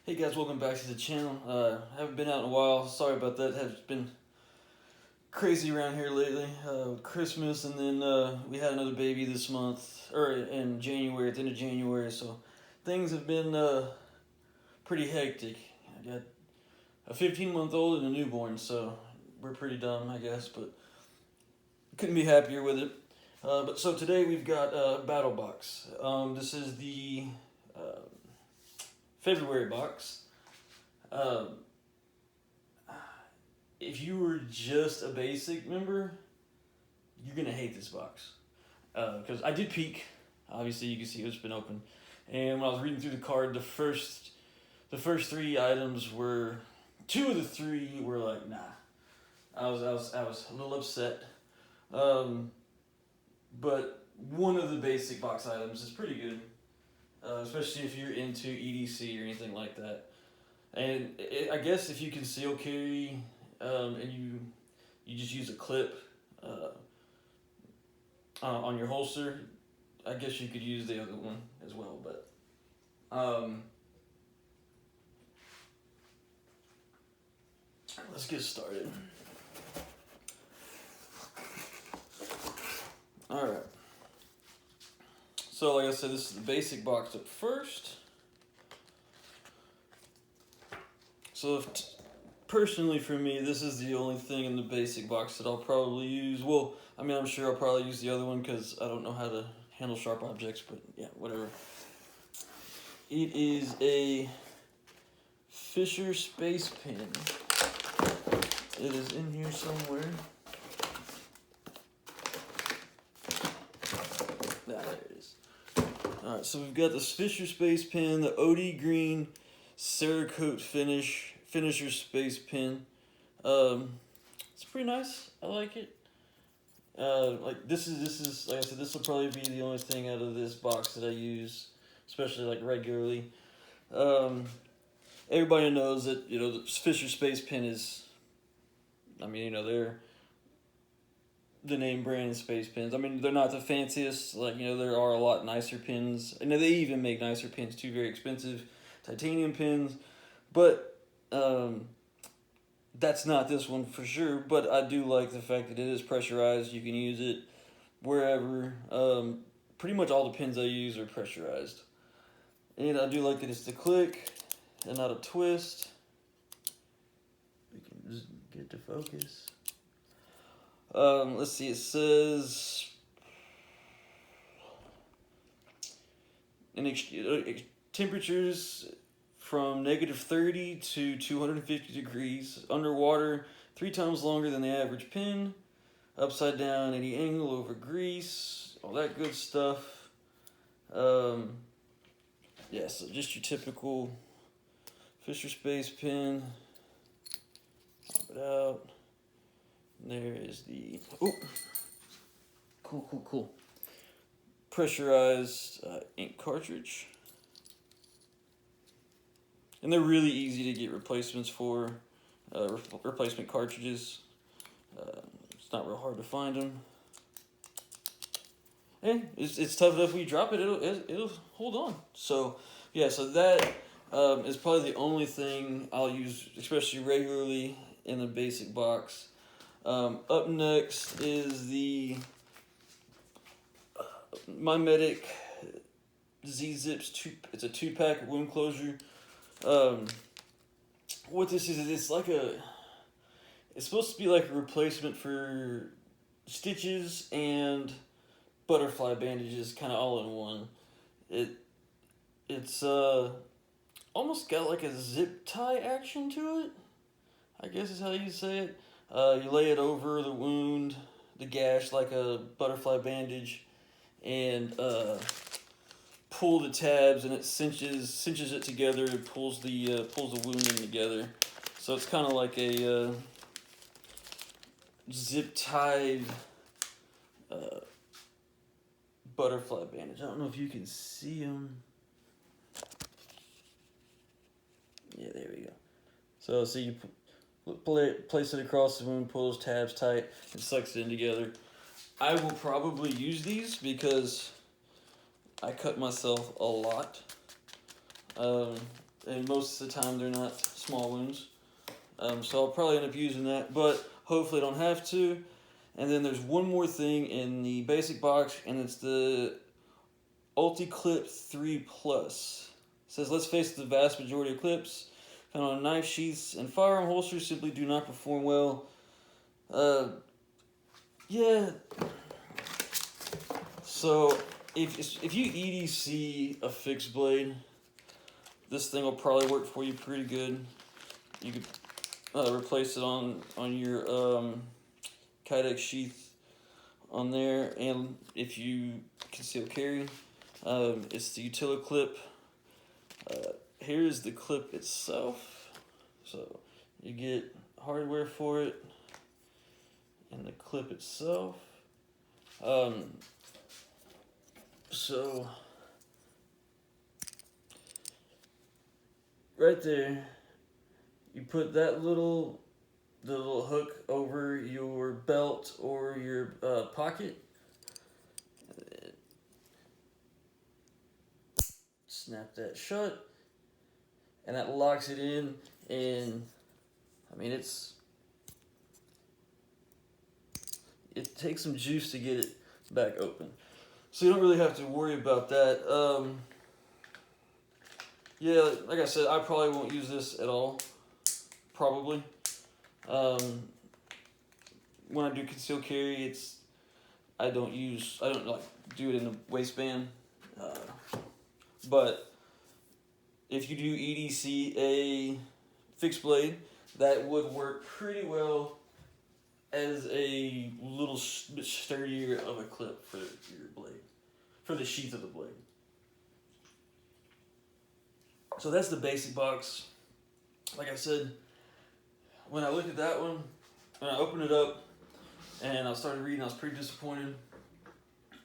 Hey guys, welcome back to the channel. Haven't been out in a while. Sorry about that. Has been crazy around here lately with Christmas, and then we had another baby this month, or in January, at the end of January. So things have been pretty hectic. I got a 15-month-old and a newborn, so we're pretty dumb, I guess, but couldn't be happier with it. But so today we've got Battlbox. This is the February box. If you were just a basic member, you're gonna hate this box. Because I did peek. Obviously, you can see it's been open. And when I was reading through the card, the first three items were, two of the three were like, nah. I was a little upset. But one of the basic box items is pretty good. Especially if you're into EDC or anything like that. And I guess if you conceal carry and you just use a clip on your holster, I guess you could use the other one as well. But let's get started. All right. So like I said, this is the basic box up first. So personally for me, this is the only thing in the basic box that I'll probably use. Well, I mean, I'm sure I'll probably use the other one because I don't know how to handle sharp objects, but yeah, whatever. It is a Fisher Space Pen. It is in here somewhere. There it is. Alright, so we've got this Fisher Space Pen, the OD Green Cerakote Finisher Space Pen. It's pretty nice. I like it. Like this is like I said, this will probably be the only thing out of this box that I use, especially like regularly. Everybody knows that the Fisher Space Pen is. I mean, they're the name brand Space Pens. I mean, they're not the fanciest. Like there are a lot nicer pens. And they even make nicer pens too. Very expensive titanium pens, but that's not this one for sure. But I do like the fact that it is pressurized. You can use it wherever. Pretty much all the pens I use are pressurized, and I do like that it's the click and not a twist. We can just get to focus. Let's see, it says temperatures from -30 to 250 degrees, underwater 3 times longer than the average pen, upside down, any angle, over grease, all that good stuff. Yeah, so just your typical Fisher Space Pen. Pop it out. There is the cool pressurized ink cartridge, and they're really easy to get replacements for, replacement cartridges. It's not real hard to find them, and it's tough enough when you drop it, it'll hold on. So yeah, so that is probably the only thing I'll use, especially regularly, in the basic box. Up next is the My Medic Z-Zips it's a 2-pack wound closure. What this is, it's supposed to be like a replacement for stitches and butterfly bandages, kind of all in one. It's almost got like a zip tie action to it, I guess is how you say it. You lay it over the wound, the gash, like a butterfly bandage, and pull the tabs, and it cinches it together. It pulls the wound in together. So it's kind of like a zip tied butterfly bandage. I don't know if you can see them. Yeah, there we go. So you place it across the wound, pull those tabs tight, and sucks it in together. I will probably use these because I cut myself a lot. and most of the time they're not small wounds. So I'll probably end up using that, but hopefully I don't have to. And then there's one more thing in the basic box, and it's the Ulti Clip 3 Plus. It says, let's face it, the vast majority of clips found on knife sheaths and firearm holsters simply do not perform well. Yeah. So if you EDC a fixed blade, this thing will probably work for you pretty good. You could replace it on your Kydex sheath on there, and if you conceal carry, it's the Utila clip. Here's the clip itself. So you get hardware for it and the clip itself. So right there, you put that the little hook over your belt or your pocket. Snap that shut, and that locks it in. And I mean, it takes some juice to get it back open, so you don't really have to worry about that. Yeah, like I said, I probably won't use this at all. Probably. When I do concealed carry, I don't like do it in the waistband. But if you do EDC a fixed blade, that would work pretty well as a little bit sturdier of a clip for your blade, for the sheath of the blade. So that's the basic box. Like I said, when I looked at that one, when I opened it up and I started reading, I was pretty disappointed,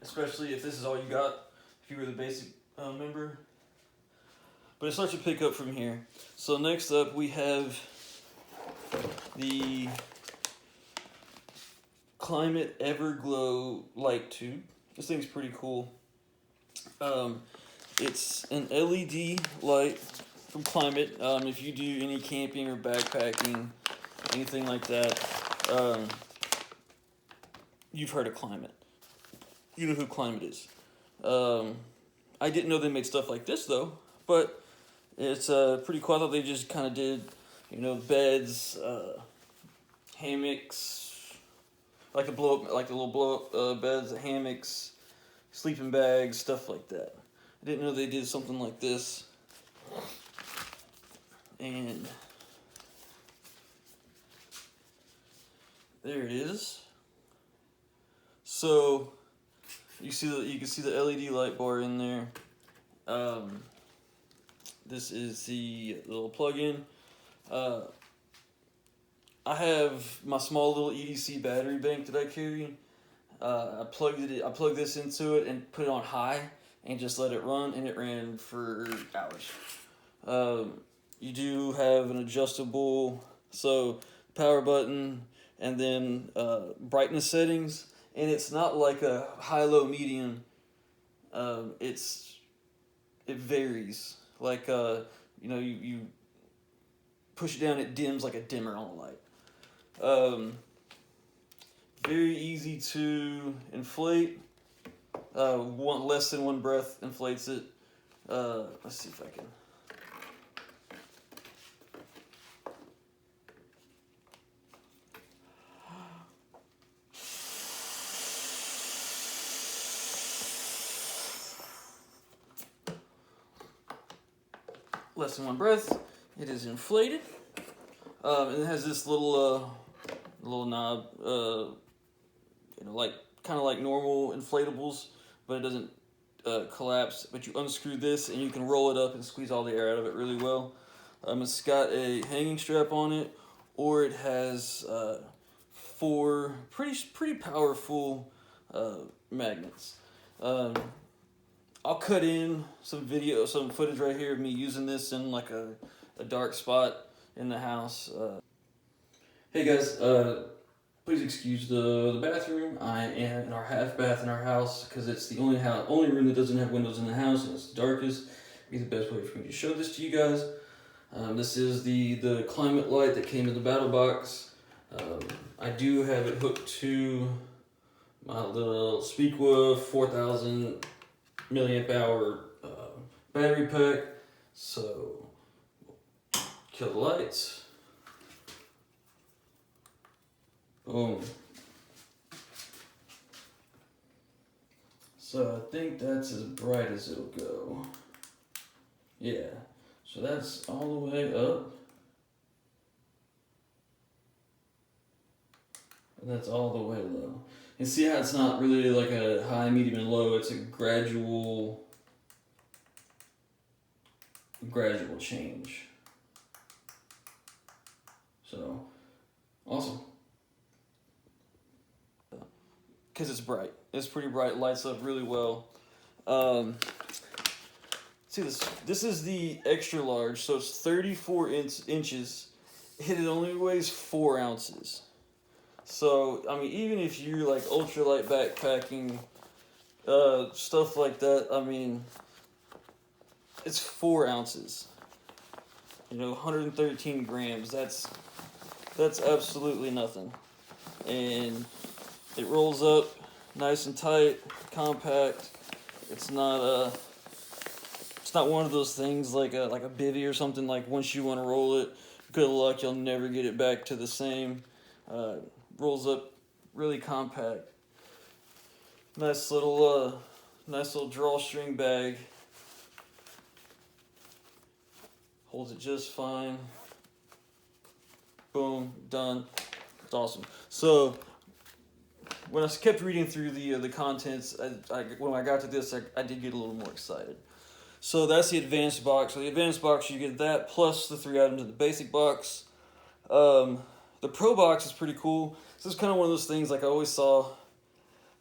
especially if this is all you got, if you were the basic member. But it starts to pick up from here. So next up we have the Climate Everglow light tube. This thing's pretty cool. It's an LED light from Climate. If you do any camping or backpacking, anything like that, you've heard of Climate. You know who Climate is. I didn't know they made stuff like this though, but it's pretty cool. I thought they just kind of did, beds, hammocks, like the little blow up beds, hammocks, sleeping bags, stuff like that. I didn't know they did something like this. And there it is. So you can see the LED light bar in there. This is the little plug-in. I have my small little EDC battery bank that I carry. I plugged this into it and put it on high and just let it run, and it ran for hours. You do have an adjustable power button and then brightness settings, and it's not like a high, low, medium. It varies. Like you push it down, it dims like a dimmer on a light. Very easy to inflate. Less than one breath inflates it. Let's see if I can. Less than one breath. It is inflated. And it has this little knob, kind of like normal inflatables, but it doesn't collapse. But you unscrew this and you can roll it up and squeeze all the air out of it really well. It's got a hanging strap on it, or it has 4 pretty powerful magnets. I'll cut in some footage right here of me using this in like a dark spot in the house. Hey guys, please excuse the bathroom. I am in our half bath in our house because it's the only room that doesn't have windows in the house, and it's the darkest. It'd be the best way for me to show this to you guys. This is the climate light that came in the Battlbox. I do have it hooked to my little Speakwa 4000 milliamp hour battery pack. So, kill the lights. Boom. So I think that's as bright as it'll go. Yeah. So that's all the way up. And that's all the way low. And see how it's not really like a high, medium, and low, it's a gradual change. So, awesome. Because it's bright. It's pretty bright, lights up really well. See this? This is the extra large, so it's 34 inches. It only weighs 4 ounces. So, I mean, even if you're like ultralight backpacking, stuff like that, I mean, it's 4 ounces. 113 grams. That's absolutely nothing. And it rolls up nice and tight, compact. It's not one of those things like a bivy or something. Like once you want to roll it, good luck, you'll never get it back to the same. Rolls up really compact. Nice little drawstring bag. Holds it just fine. Boom, done. It's awesome. So when I kept reading through the contents, when I got to this, I did get a little more excited. So that's the advanced box. So the advanced box, you get that plus the 3 items in the basic box. The Pro box is pretty cool. This is kind of one of those things like I always saw.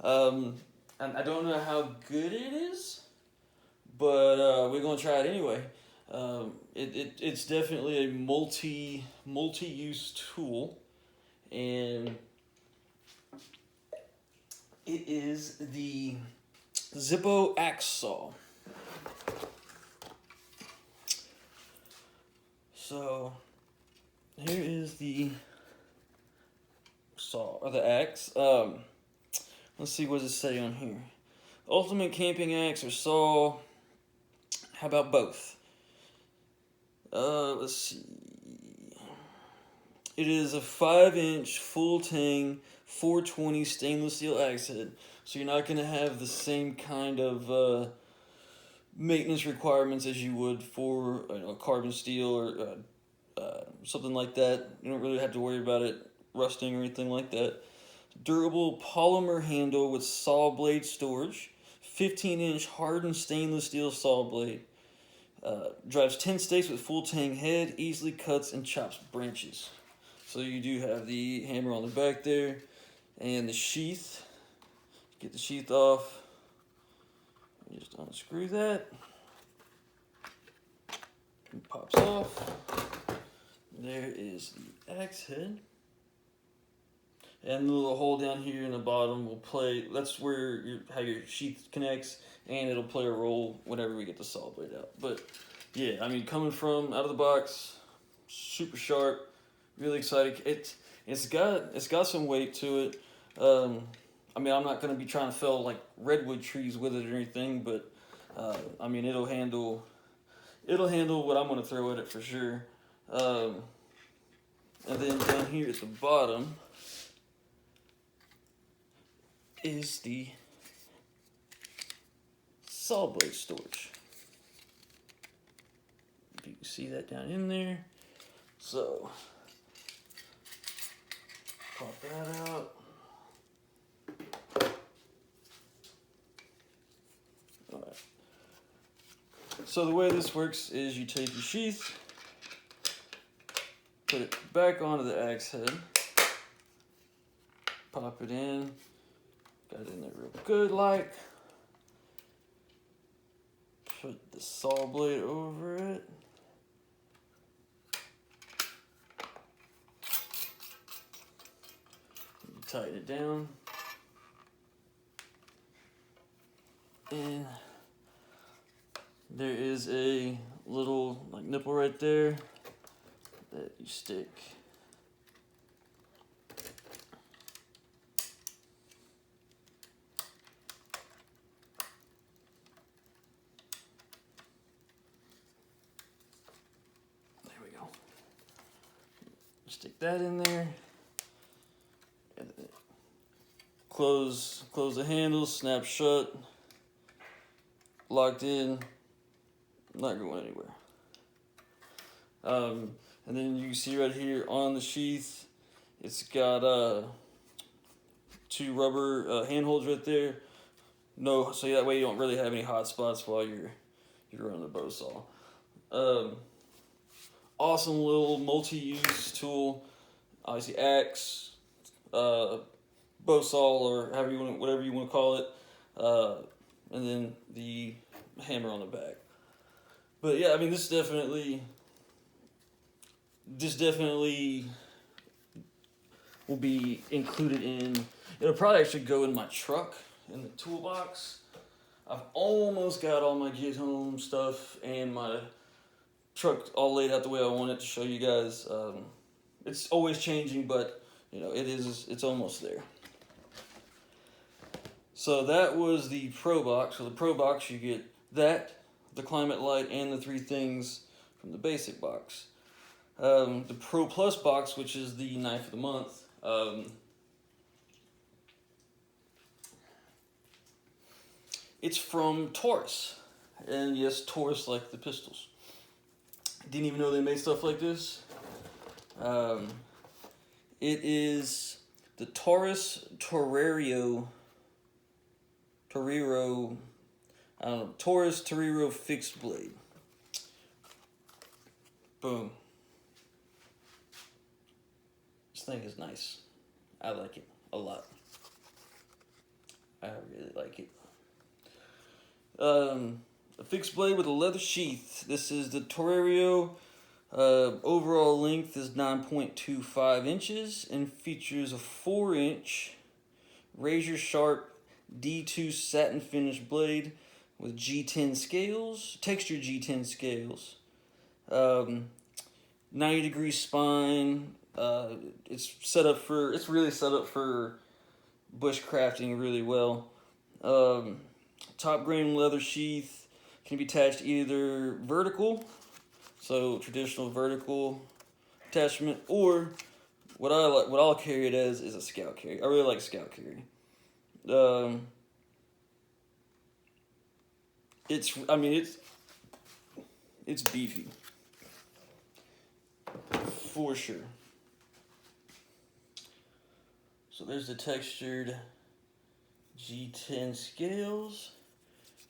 And I don't know how good it is, but we're gonna try it anyway. It's definitely a multi-use tool, and it is the Zippo axe saw. So here is the saw or the axe. Let's see, what does it say on here? Ultimate camping axe or saw. How about both? Let's see. It is a 5-inch full tang 420 stainless steel axe head. So you're not going to have the same kind of maintenance requirements as you would for carbon steel or something like that. You don't really have to worry about it rusting or anything like that. Durable polymer handle with saw blade storage. 15-inch hardened stainless steel saw blade. Drives 10 stakes with full tang head. Easily cuts and chops branches. So you do have the hammer on the back there. And the sheath. Get the sheath off. You just unscrew that. It pops off. There is the axe head. And the little hole down here in the bottom will play, that's where how your sheath connects, and it'll play a role whenever we get the saw blade out. But yeah, I mean, coming from out of the box, super sharp, really exciting. It's got some weight to it. I mean, I'm not going to be trying to fell like redwood trees with it or anything, but I mean, it'll handle what I'm going to throw at it for sure. And then down here at the bottom is the saw blade storage. You can see that down in there. So pop that out. All right. So the way this works is you take your sheath, put it back onto the axe head, pop it in, got it in there real good like, put the saw blade over it, tighten it down, and there is a little like nipple right there. that you stick. There we go. Stick that in there. And then close the handles, snap shut, locked in, not going anywhere. And then you can see right here on the sheath, it's got 2 rubber handholds right there. No, so that way you don't really have any hot spots while you're running the bow saw. Awesome little multi-use tool. Obviously, axe, bow saw, or whatever you want to call it, and then the hammer on the back. But yeah, I mean, this definitely will be included in. It'll probably actually go in my truck in the toolbox. I've almost got all my get home stuff and my truck all laid out the way I want it to show you guys. It's always changing, but you know it's almost there. So that was the Pro Box. So the Pro Box, you get that, the Climate Light, and the 3 things from the basic box. The Pro Plus box, which is the knife of the month, it's from Taurus. And yes, Taurus like the pistols. Didn't even know they made stuff like this. It is the Taurus Torero, Taurus Torero fixed blade. Boom. This thing is nice. I like it a lot. I really like it. A fixed blade with a leather sheath. This is the Torero. Overall length is 9.25 inches and features a 4-inch razor sharp D2 satin finish blade with G10 scales, textured G10 scales. 90-degree spine. It's really set up for bushcrafting really well. Top grain leather sheath can be attached either vertical, so traditional vertical attachment, or what I'll carry it as is a scout carry. I really like scout carry. It's beefy for sure. So there's the textured G10 scales.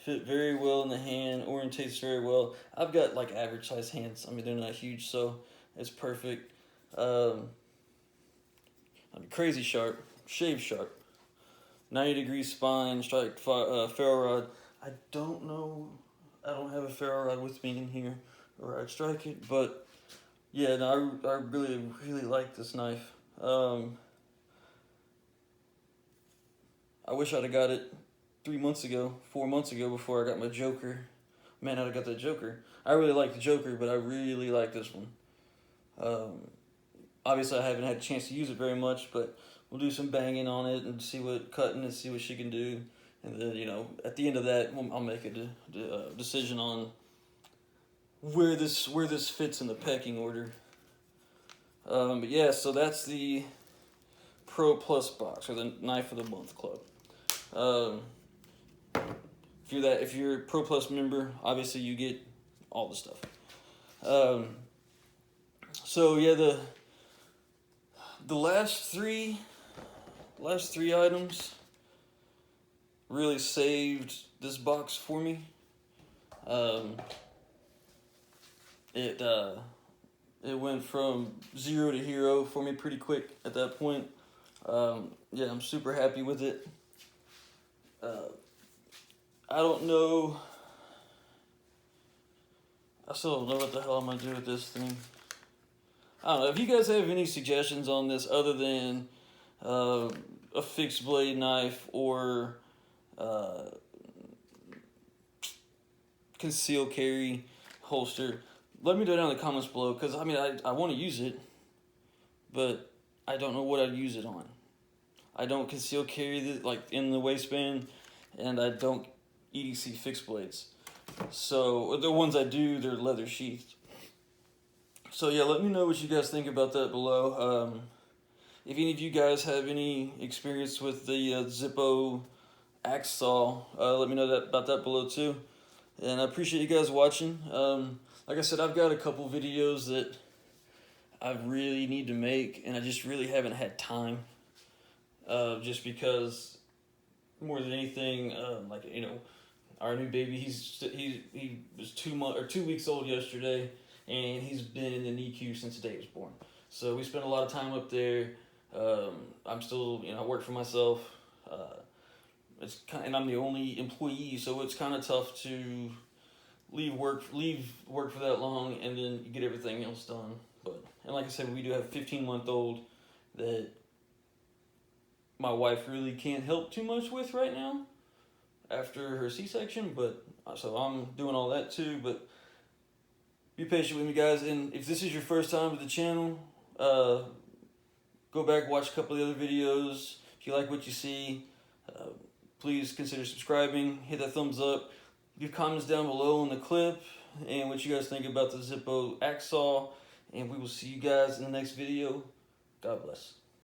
Fit very well in the hand, orientates very well. I've got like average size hands. I mean, they're not huge, so it's perfect. Crazy sharp, shave sharp. 90-degree spine, strike ferro rod. I don't have a ferro rod with me in here, or I'd strike it. But yeah, no, I really like this knife. I wish I'd have got it 4 months ago, before I got my Joker. Man, I'd have got that Joker. I really like the Joker, but I really like this one. Obviously, I haven't had a chance to use it very much, but we'll do some banging on it and see what she can do. And then, you know, at the end of that, I'll make a decision on where this fits in the pecking order. But yeah, so that's the Pro Plus box, or the Knife of the Month Club. If you're a Pro Plus member, obviously you get all the stuff. So yeah, the last three items really saved this box for me. It went from 0 to hero for me pretty quick at that point. Yeah, I'm super happy with it. I still don't know what the hell I'm gonna do with this thing. I don't know. If you guys have any suggestions on this other than a fixed blade knife or concealed carry holster, let me know down in the comments below, because I mean, I want to use it, but I don't know what I'd use it on. I don't conceal carry this, like, in the waistband, and I don't EDC fixed blades. So the ones I do, they're leather sheathed. So yeah, let me know what you guys think about that below. If any of you guys have any experience with the Zippo axe saw, let me know about that below too. And I appreciate you guys watching. Like I said, I've got a couple videos that I really need to make, and I just really haven't had time. Just because, more than anything, like, you know, our new baby, he was 2 weeks old yesterday, and he's been in the NICU since the day he was born. So we spent a lot of time up there. I'm still, you know, I work for myself. And I'm the only employee, so it's kind of tough to leave work for that long and then get everything else done. And like I said, we do have a 15-month-old that my wife really can't help too much with right now after her C-section, but so I'm doing all that too. But be patient with me, guys, and if this is your first time with the channel, go back, watch a couple of the other videos. If you like what you see, please consider subscribing, hit that thumbs up, leave comments down below on the clip, and what you guys think about the Zippo axe saw, and we will see you guys in the next video. God bless.